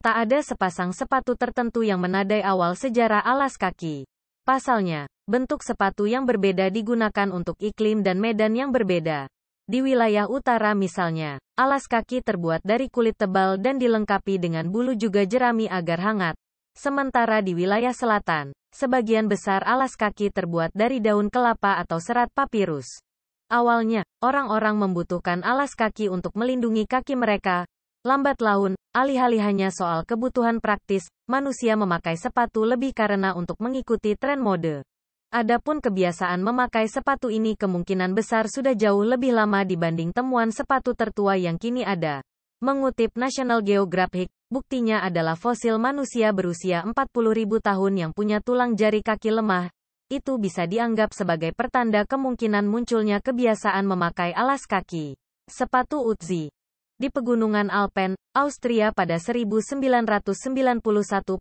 Tak ada sepasang sepatu tertentu yang menandai awal sejarah alas kaki. Pasalnya, bentuk sepatu yang berbeda digunakan untuk iklim dan medan yang berbeda. Di wilayah utara misalnya, alas kaki terbuat dari kulit tebal dan dilengkapi dengan bulu juga jerami agar hangat. Sementara di wilayah selatan, sebagian besar alas kaki terbuat dari daun kelapa atau serat papirus. Awalnya, orang-orang membutuhkan alas kaki untuk melindungi kaki mereka. Lambat laun, alih-alih hanya soal kebutuhan praktis, manusia memakai sepatu lebih karena untuk mengikuti tren mode. Adapun kebiasaan memakai sepatu ini kemungkinan besar sudah jauh lebih lama dibanding temuan sepatu tertua yang kini ada. Mengutip National Geographic, buktinya adalah fosil manusia berusia 40.000 tahun yang punya tulang jari kaki lemah. Itu bisa dianggap sebagai pertanda kemungkinan munculnya kebiasaan memakai alas kaki. Sepatu Ötzi. Di pegunungan Alpen, Austria pada 1991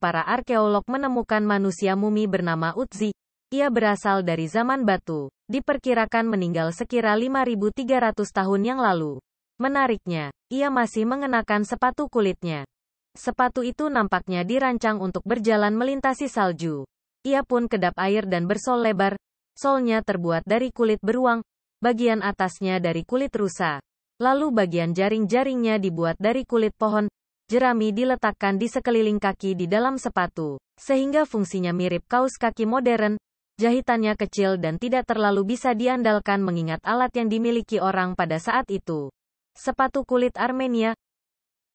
para arkeolog menemukan manusia mumi bernama Ötzi. Ia berasal dari zaman batu, diperkirakan meninggal sekira 5.300 tahun yang lalu. Menariknya, ia masih mengenakan sepatu kulitnya. Sepatu itu nampaknya dirancang untuk berjalan melintasi salju. Ia pun kedap air dan bersol lebar. Solnya terbuat dari kulit beruang, bagian atasnya dari kulit rusa. Lalu bagian jaring-jaringnya dibuat dari kulit pohon. Jerami diletakkan di sekeliling kaki di dalam sepatu, sehingga fungsinya mirip kaos kaki modern. Jahitannya kecil dan tidak terlalu bisa diandalkan mengingat alat yang dimiliki orang pada saat itu. Sepatu kulit Armenia.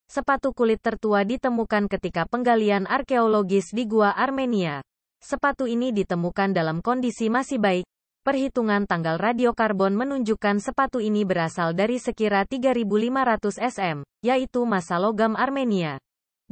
Sepatu kulit tertua ditemukan ketika penggalian arkeologis di Gua Armenia. Sepatu ini ditemukan dalam kondisi masih baik. Perhitungan tanggal radiokarbon menunjukkan sepatu ini berasal dari sekira 3.500 sm, yaitu masa logam Armenia.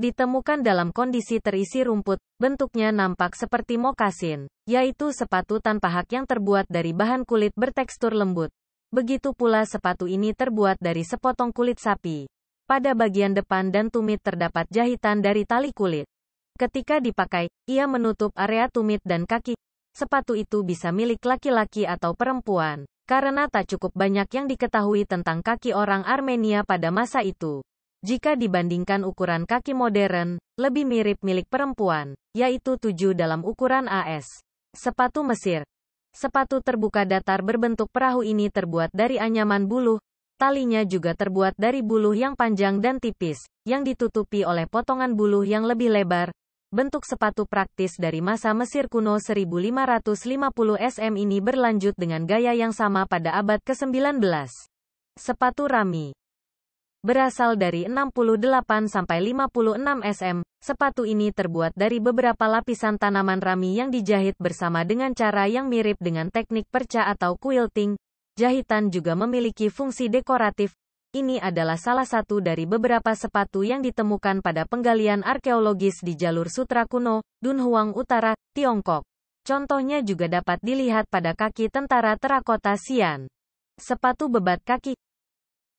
Ditemukan dalam kondisi terisi rumput, bentuknya nampak seperti mokasin, yaitu sepatu tanpa hak yang terbuat dari bahan kulit bertekstur lembut. Begitu pula sepatu ini terbuat dari sepotong kulit sapi. Pada bagian depan dan tumit terdapat jahitan dari tali kulit. Ketika dipakai, ia menutup area tumit dan kaki. Sepatu itu bisa milik laki-laki atau perempuan, karena tak cukup banyak yang diketahui tentang kaki orang Armenia pada masa itu. Jika dibandingkan ukuran kaki modern, lebih mirip milik perempuan, yaitu 7 dalam ukuran AS. Sepatu Mesir. Sepatu terbuka datar berbentuk perahu ini terbuat dari anyaman buluh. Talinya juga terbuat dari buluh yang panjang dan tipis, yang ditutupi oleh potongan buluh yang lebih lebar. Bentuk sepatu praktis dari masa Mesir kuno 1550 sm ini berlanjut dengan gaya yang sama pada abad ke-19. Sepatu Rami. Berasal dari 68 sampai 56 sm, sepatu ini terbuat dari beberapa lapisan tanaman rami yang dijahit bersama dengan cara yang mirip dengan teknik perca atau quilting. Jahitan juga memiliki fungsi dekoratif. Ini adalah salah satu dari beberapa sepatu yang ditemukan pada penggalian arkeologis di jalur sutra kuno, Dunhuang Utara, Tiongkok. Contohnya juga dapat dilihat pada kaki tentara terakota Xi'an. Sepatu bebat kaki.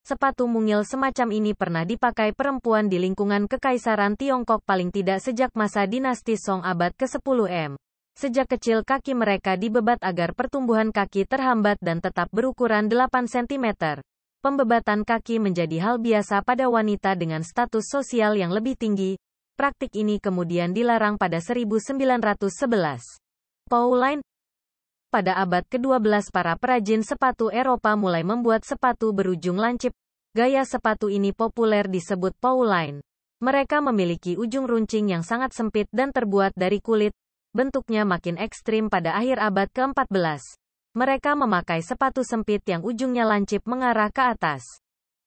Sepatu mungil semacam ini pernah dipakai perempuan di lingkungan Kekaisaran Tiongkok paling tidak sejak masa dinasti Song abad ke-10 m. Sejak kecil kaki mereka dibebat agar pertumbuhan kaki terhambat dan tetap berukuran 8 cm. Pembebatan kaki menjadi hal biasa pada wanita dengan status sosial yang lebih tinggi. Praktik ini kemudian dilarang pada 1911. Pauline. Pada abad ke-12 para perajin sepatu Eropa mulai membuat sepatu berujung lancip. Gaya sepatu ini populer disebut Pauline. Mereka memiliki ujung runcing yang sangat sempit dan terbuat dari kulit. Bentuknya makin ekstrim pada akhir abad ke-14. Mereka memakai sepatu sempit yang ujungnya lancip mengarah ke atas.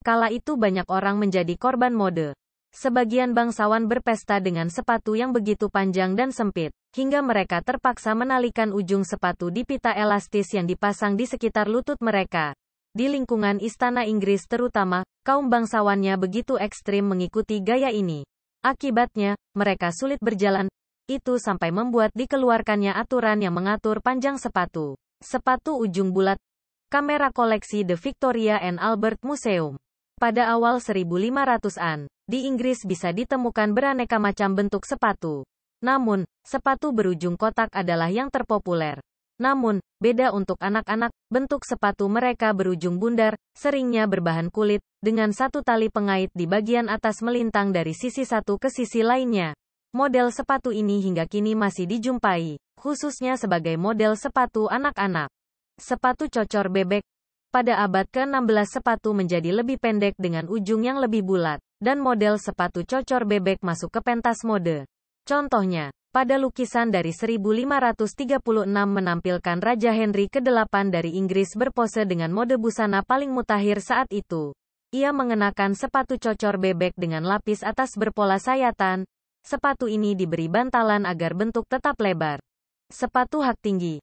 Kala itu banyak orang menjadi korban mode. Sebagian bangsawan berpesta dengan sepatu yang begitu panjang dan sempit, hingga mereka terpaksa menalikan ujung sepatu di pita elastis yang dipasang di sekitar lutut mereka. Di lingkungan istana Inggris terutama, kaum bangsawannya begitu ekstrim mengikuti gaya ini. Akibatnya, mereka sulit berjalan. Itu sampai membuat dikeluarkannya aturan yang mengatur panjang sepatu. Sepatu ujung bulat. Kamera koleksi The Victoria and Albert Museum. Pada awal 1500-an, di Inggris bisa ditemukan beraneka macam bentuk sepatu. Namun, sepatu berujung kotak adalah yang terpopuler. Namun, beda untuk anak-anak, bentuk sepatu mereka berujung bundar, seringnya berbahan kulit, dengan satu tali pengait di bagian atas melintang dari sisi satu ke sisi lainnya. Model sepatu ini hingga kini masih dijumpai, khususnya sebagai model sepatu anak-anak. Sepatu cocor bebek. Pada abad ke-16 sepatu menjadi lebih pendek dengan ujung yang lebih bulat, dan model sepatu cocor bebek masuk ke pentas mode. Contohnya, pada lukisan dari 1536 menampilkan Raja Henry ke-8 dari Inggris berpose dengan mode busana paling mutakhir saat itu. Ia mengenakan sepatu cocor bebek dengan lapis atas berpola sayatan. Sepatu ini diberi bantalan agar bentuk tetap lebar. Sepatu hak tinggi.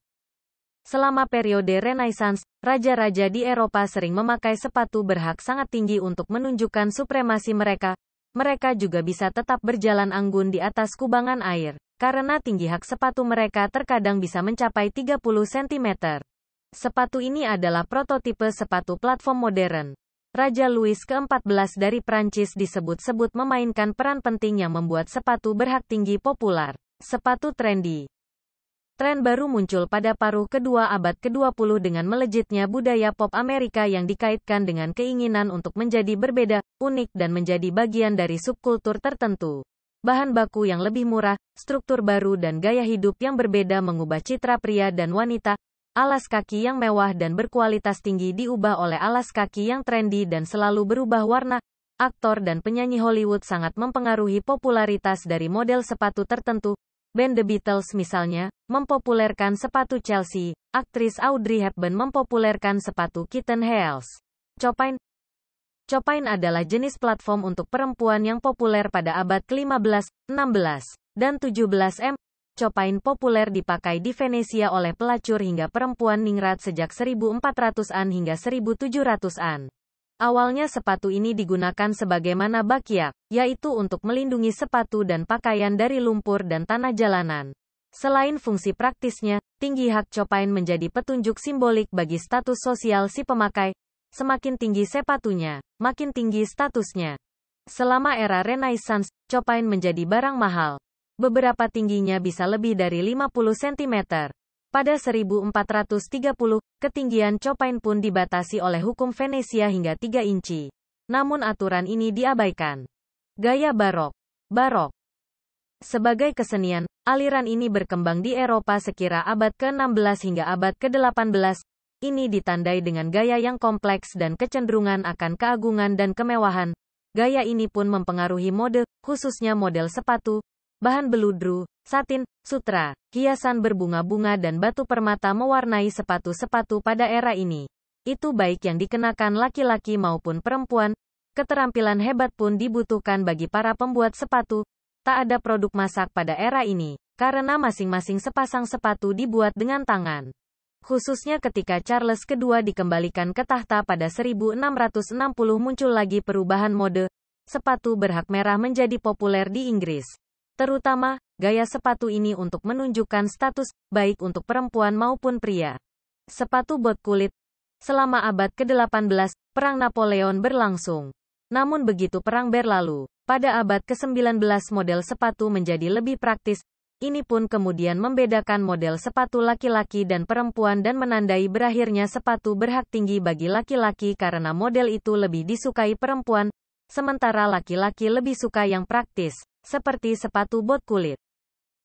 Selama periode Renaissance, raja-raja di Eropa sering memakai sepatu berhak sangat tinggi untuk menunjukkan supremasi mereka. Mereka juga bisa tetap berjalan anggun di atas kubangan air, karena tinggi hak sepatu mereka terkadang bisa mencapai 30 cm. Sepatu ini adalah prototipe sepatu platform modern. Raja Louis ke-14 dari Prancis disebut-sebut memainkan peran penting yang membuat sepatu berhak tinggi populer. Sepatu trendy. Tren baru muncul pada paruh kedua abad ke-20 dengan melejitnya budaya pop Amerika yang dikaitkan dengan keinginan untuk menjadi berbeda, unik dan menjadi bagian dari subkultur tertentu. Bahan baku yang lebih murah, struktur baru dan gaya hidup yang berbeda mengubah citra pria dan wanita. Alas kaki yang mewah dan berkualitas tinggi diubah oleh alas kaki yang trendy dan selalu berubah warna. Aktor dan penyanyi Hollywood sangat mempengaruhi popularitas dari model sepatu tertentu. Band The Beatles misalnya, mempopulerkan sepatu Chelsea, aktris Audrey Hepburn mempopulerkan sepatu Kitten Heels. Chopin. Chopin adalah jenis platform untuk perempuan yang populer pada abad ke-15, 16, dan 17 Chopin populer dipakai di Venesia oleh pelacur hingga perempuan ningrat sejak 1400-an hingga 1700-an. Awalnya sepatu ini digunakan sebagaimana bakyak, yaitu untuk melindungi sepatu dan pakaian dari lumpur dan tanah jalanan. Selain fungsi praktisnya, tinggi hak Chopin menjadi petunjuk simbolik bagi status sosial si pemakai. Semakin tinggi sepatunya, makin tinggi statusnya. Selama era Renaissance, Chopin menjadi barang mahal. Beberapa tingginya bisa lebih dari 50 cm. Pada 1430, ketinggian Chopin pun dibatasi oleh hukum Venesia hingga 3 inci. Namun aturan ini diabaikan. Gaya barok. Barok. Sebagai kesenian, aliran ini berkembang di Eropa sekira abad ke-16 hingga abad ke-18. Ini ditandai dengan gaya yang kompleks dan kecenderungan akan keagungan dan kemewahan. Gaya ini pun mempengaruhi mode, khususnya model sepatu. Bahan beludru, satin, sutra, hiasan berbunga-bunga dan batu permata mewarnai sepatu-sepatu pada era ini. Itu baik yang dikenakan laki-laki maupun perempuan. Keterampilan hebat pun dibutuhkan bagi para pembuat sepatu. Tak ada produk masak pada era ini, karena masing-masing sepasang sepatu dibuat dengan tangan. Khususnya ketika Charles II dikembalikan ke tahta pada 1660 muncul lagi perubahan mode. Sepatu berhak merah menjadi populer di Inggris. Terutama, gaya sepatu ini untuk menunjukkan status, baik untuk perempuan maupun pria. Sepatu bot kulit. Selama abad ke-18, Perang Napoleon berlangsung. Namun begitu perang berlalu, pada abad ke-19 model sepatu menjadi lebih praktis. Ini pun kemudian membedakan model sepatu laki-laki dan perempuan dan menandai berakhirnya sepatu berhak tinggi bagi laki-laki karena model itu lebih disukai perempuan, sementara laki-laki lebih suka yang praktis, seperti sepatu bot kulit.